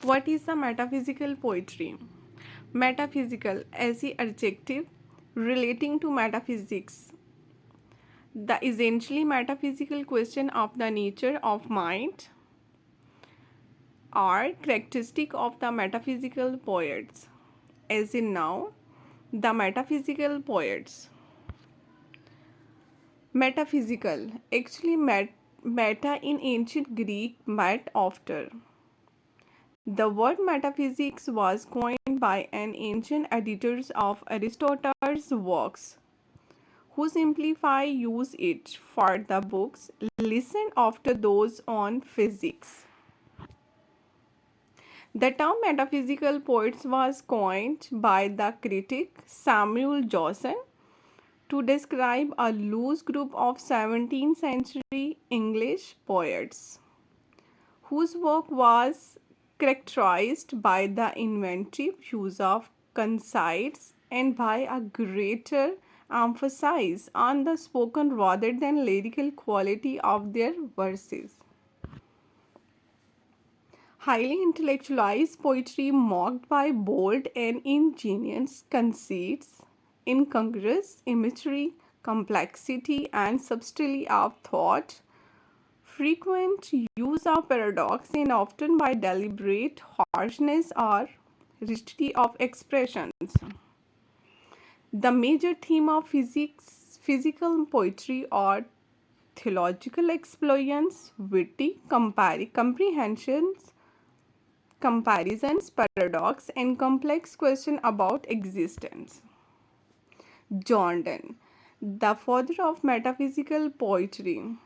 What is the metaphysical poetry? Metaphysical as the adjective relating to metaphysics. The essentially metaphysical question of the nature of mind are characteristic of the metaphysical poets. As in now, the metaphysical poets. Metaphysical, actually meta in ancient Greek, met after. The word metaphysics was coined by an ancient editors of Aristotle's works, who simplify use it for the books listened after those on physics. The term metaphysical poets was coined by the critic Samuel Johnson to describe a loose group of 17th century English poets whose work was characterized by the inventive use of conceits and by a greater emphasis on the spoken rather than lyrical quality of their verses. Highly intellectualized poetry marked by bold and ingenious conceits, incongruous imagery, complexity, and subtlety of thought, frequent use of paradox, and often by deliberate harshness or rigidity of expressions. The major theme of physical poetry are theological explosions, witty comprehensions, comparisons, paradox, and complex question about existence. John Donne, the father of metaphysical poetry.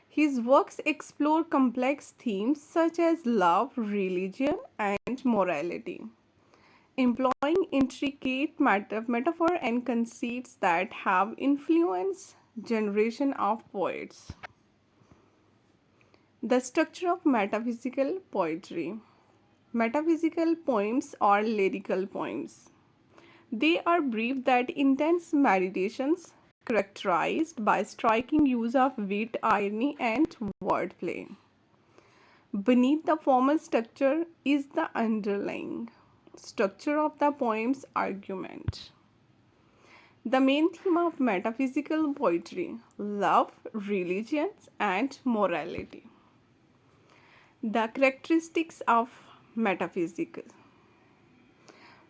His works explore complex themes such as love, religion, and morality, employing intricate metaphor and conceits that have influenced generation of poets. The structure of metaphysical poetry. Metaphysical poems are lyrical poems. They are brief that intense meditations characterized by striking use of wit, irony, and wordplay. Beneath the formal structure is the underlying structure of the poem's argument. The main theme of metaphysical poetry: love, religion, and morality. The characteristics of metaphysics.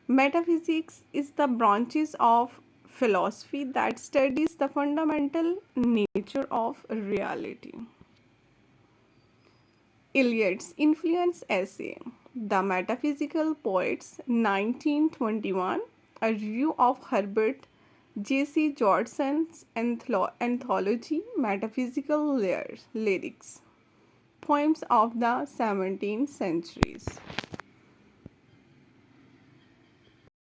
Metaphysics is the branches of philosophy that studies the fundamental nature of reality. Eliot's influence essay, The Metaphysical Poets, 1921, a review of Herbert J.C. Georgeson's anthology, Metaphysical Lyrics, Poems of the 17th Centuries.